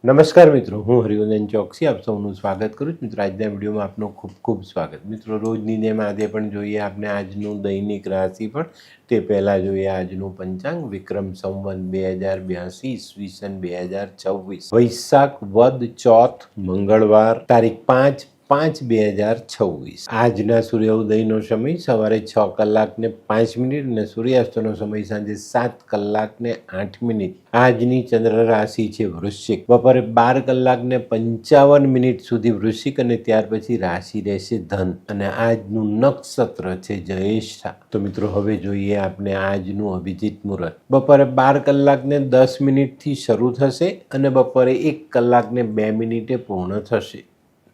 નમસ્કાર મિત્રો, હું હરિવર્ધન ચોકસી આપ સૌનું સ્વાગત કરું છું. મિત્રો, આજના વિડીયોમાં આપનું ખૂબ ખૂબ સ્વાગત. મિત્રો, રોજની જેમ આજે પણ જોઈએ આપણે આજનું દૈનિક રાશિફળ. તે પહેલાં જોઈએ આજનું પંચાંગ. વિક્રમ સંવત 2082 ઈસવીસન 2026 વૈશાખ વદ ચોથ મંગળવાર તારીખ 5/5/2026. આજના સૂર્યોદયનો સમય સવારે 6:05 અને સૂર્યાસ્તનો સમય સાંજે 7:08. આજની ચંદ્ર રાશિ છે વૃશ્ચિક. બપોરે 12:55 સુધી વૃશ્ચિક અને ત્યાર પછી રાશિ રહેશે ધન. અને આજનું નક્ષત્ર છે જયેષ્ઠા. તો મિત્રો, હવે જોઈએ આપણે આજનું અભિજીત મુહૂર્ત. બપોરે 12:10 થી શરૂ થશે અને બપોરે 1:02 પૂર્ણ થશે.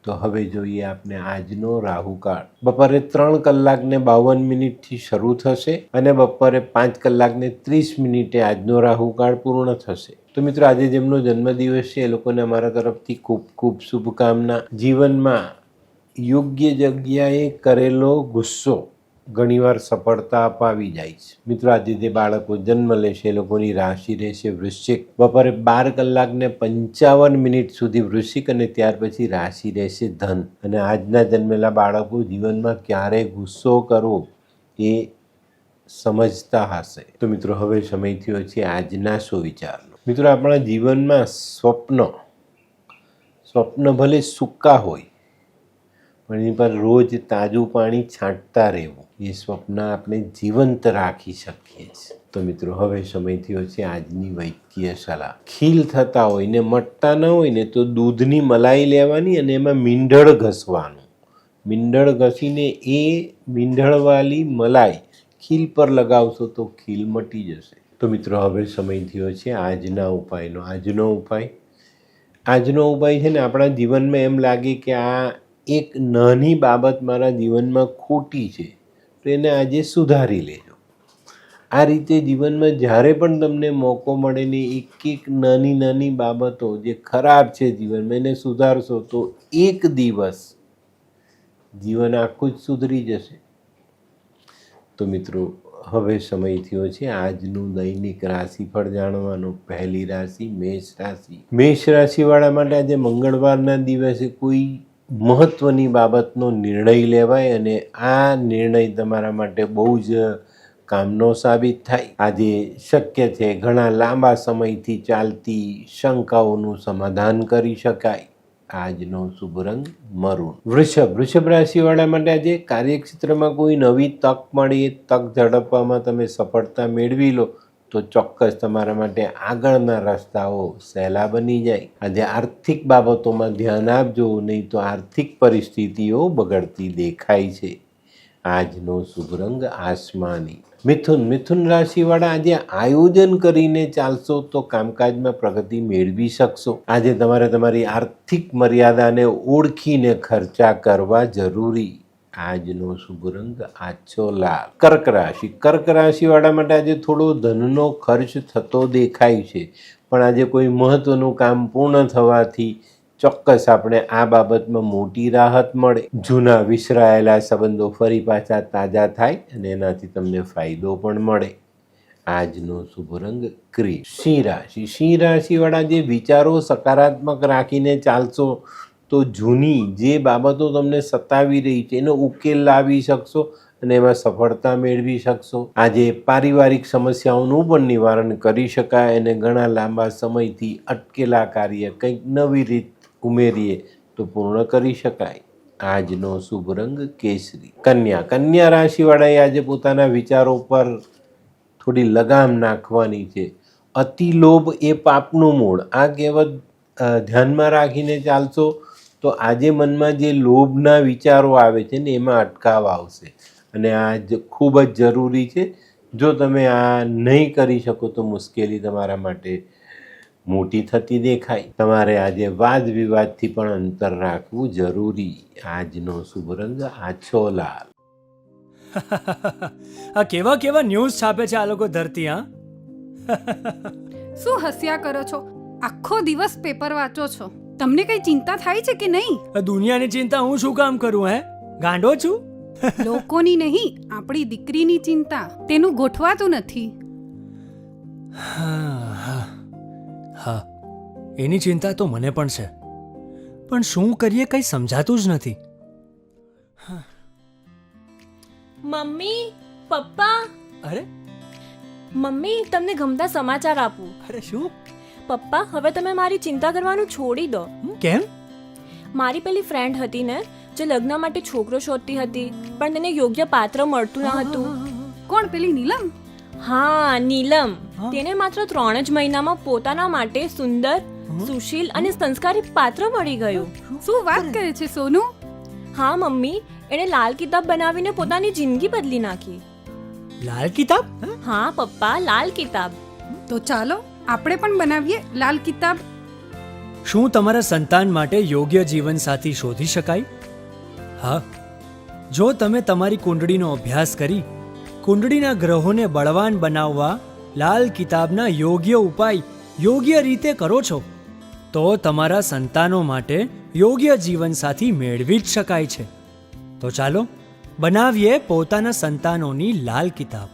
તો હવે જોઈએ આપણે આજનો રાહુકાળ. બપોરે 3:52 થી શરૂ થશે અને બપોરે 5:30 આજનો રાહુકાળ પૂર્ણ થશે. તો મિત્રો, આજે જેમનો જન્મદિવસ છે એ લોકોને અમારા તરફથી ખૂબ ખૂબ શુભકામના. જીવનમાં યોગ્ય જગ્યાએ કરેલો ગુસ્સો ઘણીવાર સફળતા અપાવી જાય છે. મિત્રો, આજે જે બાળકો જન્મ લેશે એ લોકોની રાશિ રહેશે વૃશ્ચિક. બપોરે 12:55 સુધી વૃશ્ચિક અને ત્યાર પછી રાશિ રહેશે ધન. અને આજના જન્મેલા બાળકો જીવનમાં ક્યારે ગુસ્સો કરવો એ સમજતા હશે. તો મિત્રો, હવે સમય થયો છે આજના સુવિચારનો. મિત્રો, આપણા જીવનમાં સ્વપ્ન ભલે સૂકા હોય પણ એની પર રોજ તાજું પાણી છાંટતા રહેવું, એ સ્વપ્ન આપણે જીવંત રાખી શકીએ છીએ. તો મિત્રો, હવે સમય થયો છે આજની વૈદ્યકીય સલાહ. ખીલ થતા હોય ને મટતા ન હોય ને તો દૂધની મલાઈ લેવાની અને એમાં મીંઢળ ઘસવાનું. મીંઢળ ઘસીને એ મીંઢળવાળી મલાઈ ખીલ પર લગાવશો તો ખીલ મટી જશે. તો મિત્રો, હવે સમય થયો છે આજના ઉપાયનો. આજનો ઉપાય છે ને, આપણા જીવનમાં એમ લાગે કે આ એક નાની બાબત મારા જીવનમાં ખોટી છે તો એને આજે સુધારી લેજો. આ રીતે જીવનમાં જ્યારે પણ તમને મોકો મળે ને એક નાની નાની બાબતો જે ખરાબ છે જીવનમાં એને સુધારશો તો એક દિવસ જીવન આખું જ સુધરી જશે. તો મિત્રો, હવે સમય થયો છે આજનું દૈનિક રાશિફળ જાણવાનો. પહેલી રાશિ મેષ રાશિ. મેષ રાશિવાળા માટે આજે મંગળવારના દિવસે કોઈ મહત્વની બાબતનો નિર્ણય લેવાય અને આ નિર્ણય તમારા માટે બહુ જ કામનો સાબિત થાય. આજે શક્ય છે ઘણા લાંબા સમયથી ચાલતી શંકાઓનું સમાધાન કરી શકાય. આજનો શુભ રંગ મરૂન. વૃષભ રાશિવાળા માટે આજે કાર્યક્ષેત્રમાં કોઈ નવી તક મળી, એ તક ઝડપવામાં તમે સફળતા મેળવી લો તો ચોક્કસ તમારા માટે આગળના રસ્તાઓ સહેલા બની જાય. આજે આર્થિક બાબતોમાં ધ્યાન આપજો, નહીં તો આર્થિક પરિસ્થિતિઓ બગડતી દેખાય છે. આજનો શુભ રંગ આસમાની. મિથુન રાશિવાળા આજે આયોજન કરીને ચાલશો તો કામકાજમાં પ્રગતિ મેળવી શકશો. આજે તમારે તમારી આર્થિક મર્યાદાને ઓળખીને ખર્ચા કરવા જરૂરી. આજનો શુભ રંગ આછો લાલ. કર્ક રાશિવાળા માટે આજે થોડો ધનનો ખર્ચ થતો દેખાય છે પણ આજે કોઈ મહત્વનું કામ પૂર્ણ થવાથી ચોક્કસ આપણે આ બાબતમાં મોટી રાહત મળે. જૂના વિસરાયેલા સંબંધો ફરી પાછા તાજા થાય અને એનાથી તમને ફાયદો પણ મળે. આજનો શુભ રંગ ક્રીમ. સિંહ રાશિવાળા જે વિચારો સકારાત્મક રાખીને ચાલશો તો જૂની જે બાબતો તમને સતાવી રહી છે એનો ઉકેલ લાવી શકશો અને એમાં સફળતા મેળવી શકશો. આજે પારિવારિક સમસ્યાઓનું પણ નિવારણ કરી શકાય અને ઘણા લાંબા સમયથી અટકેલા કાર્ય કંઈક નવી રીત ઉમેરીએ તો પૂર્ણ કરી શકાય. આજનો શુભ રંગ કેસરી. કન્યા રાશિવાળાએ આજે પોતાના વિચારો પર થોડી લગામ નાખવાની છે. અતિ લોભ એ પાપનું મૂળ. આ કહેવત ધ્યાનમાં રાખીને ચાલશો તો આજે મનમાં જે લોભના વિચારો આવે છે ને એમાં અટકાવ આવશે અને આ ખૂબ જ જરૂરી છે. જો તમે આ નહીં કરી શકો તો મુશ્કેલી તમારા માટે મોટી થતી દેખાય. તમારે આજે વાદ વિવાદથી પણ અંતર રાખવું જરૂરી. આજનો શુભ રંગ આછો લાલ. આ કેવા કેવા ન્યૂઝ છાપે છે આ લોકો ધરતી. હા, શું હસ્યા કરો છો? આખો દિવસ પેપર વાંચો છો, તમને કઈ ચિંતા થાય છે કે નહીં? આ દુનિયાની ચિંતા હું શું કામ કરું? ગાંડો છું? લોકોની નહીં, આપણી દીકરીની ચિંતા. તેનું ગોઠવાતું નથી. હા, એની ચિંતા તો મને પણ છે, પણ શું કરીએ કંઈ સમજાતું જ નથી. મમ્મી, પપ્પા, અરે મમ્મી તમને ગમતા સમાચાર આપું. અરે શું? પપ્પા, હવે તમે મારી ચિંતા કરવાનું છોડી દો. કેમ? મારી પેલી ફ્રેન્ડ હતી ને, જે લગ્ન માટે છોકરો શોધતી હતી, પણ તેને યોગ્ય પાત્ર મળતું ન હતું. કોણ પેલી નીલમ? હા, નીલમ. હા. તેને માત્ર 3 જ મહિનામાં પોતાના માટે સુંદર, સુશીલ અને સંસ્કારી પાત્ર મળી ગયું. શું વાત કરે છે સોનુ? હા મમ્મી, એણે લાલ કિતાબ બનાવીને પોતાની જિંદગી બદલી નાખી. લાલ કિતાબ? હા પપ્પા, લાલ કિતાબ. તો ચાલો આપણે પણ બનાવીએ લાલ કિતાબ. શું તમારા સંતાન માટે યોગ્ય જીવનસાથી શોધી શકાય? હા, જો તમે તમારી કુંડળીનો અભ્યાસ કરી કુંડળીના ગ્રહોને બળવાન બનાવવા લાલ કિતાબના યોગ્ય ઉપાય યોગ્ય રીતે કરો છો, તો તમારા સંતાનો માટે યોગ્ય જીવનસાથી મેળવી જ શકાય છે. તો ચાલો બનાવીએ પોતાના સંતાનોની લાલ કિતાબ.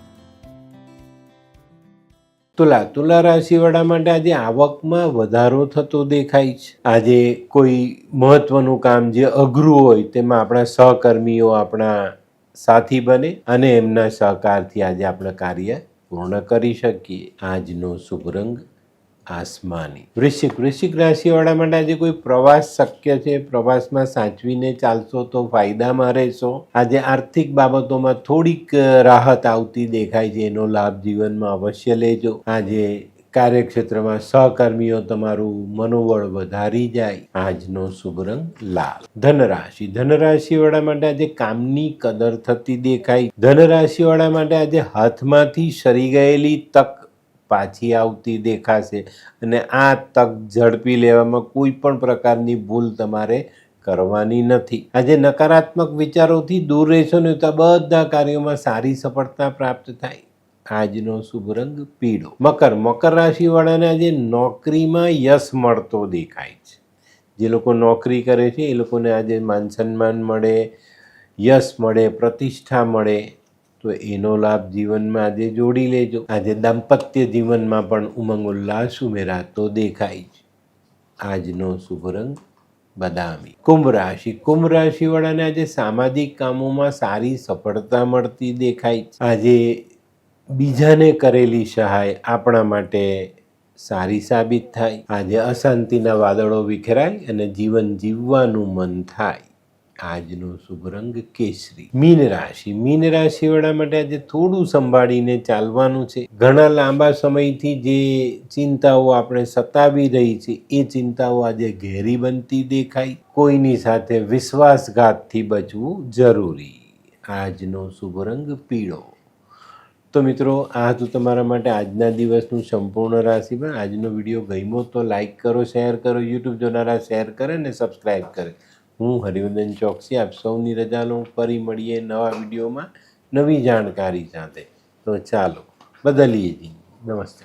તુલા રાશિવાળા માટે આજે આવકમાં વધારો થતો દેખાય છે. આજે કોઈ મહત્વનું કામ જે અઘરું હોય તેમાં આપણા સહકર્મીઓ આપણા સાથી બને અને એમના સહકારથી આજે આપણે કાર્ય પૂર્ણ કરી શકીએ. આજનો શુભ રંગ આસમાની. વૃશ્ચિક રાશિવાળા માટે આજે કોઈ પ્રવાસ શક્ય છે. પ્રવાસમાં સાચવીને ચાલશો તો ફાયદામાં રહેશો. આજે આર્થિક બાબતોમાં થોડીક રાહત આવતી દેખાય છે, એનો લાભ જીવનમાં અવશ્ય લેજો. આજે કાર્યક્ષેત્રમાં સહકર્મીઓ તમારું મનોબળ વધારી જાય. આજનો શુભ રંગ લાલ. ધનરાશિવાળા માટે આજે કામની કદર થતી દેખાય. ધનરાશિવાળા માટે આજે હાથમાંથી સરી ગયેલી તક પાછી આવતી દેખાશે અને આ તક ઝડપી લેવામાં કોઈ પણ પ્રકારની ભૂલ તમારે કરવાની નથી. આજે નકારાત્મક વિચારોથી દૂર રહેશો ને તો બધા કાર્યોમાં સારી સફળતા પ્રાપ્ત થાય. આજનો શુભ રંગ પીળો. મકર રાશિવાળાને આજે નોકરીમાં યશ મળતો દેખાય છે. જે લોકો નોકરી કરે છે એ લોકોને આજે માન સન્માન મળે, યશ મળે, પ્રતિષ્ઠા મળે, તો એનો લાભ જીવનમાં આજે જોડી લેજો. આજે દાંપત્ય જીવનમાં પણ ઉમંગ ઉલ્લાસ ઉમેરાતો દેખાય છે. આજનો શુભ રંગ બદામી. કુંભ રાશિવાળાને આજે સામાજિક કામોમાં સારી સફળતા મળતી દેખાય છે. આજે બીજાને કરેલી સહાય આપણા માટે સારી સાબિત થાય. આજે અશાંતિના વાદળો વિખેરાય અને જીવન જીવવાનું મન થાય. આજનો શુભ રંગ કેસરી. મીન રાશિવાળા માટે આજે થોડું સંભાળીને ચાલવાનું છે. ઘણા લાંબા સમયથી જે ચિંતાઓ આપણે સતાવી રહી છે એ ચિંતાઓ આજે ઘેરી બનતી દેખાય. કોઈની સાથે વિશ્વાસઘાતથી બચવું જરૂરી. આજનો શુભ રંગ પીળો. તો મિત્રો, આ હતું તમારા માટે આજના દિવસનું સંપૂર્ણ રાશિફળ. આજનો વિડીયો ગમ્યો તો લાઈક કરો, શેર કરો, યુટ્યુબ જોનારા શેર કરે અને સબસ્ક્રાઈબ કરે. હું હરિવર્ધન ચોકસી આપ સૌની રજા લઉં. ફરી મળીએ નવા વિડીયોમાં નવી જાણકારી સાથે. તો ચાલો બદલીએ જી. નમસ્તે.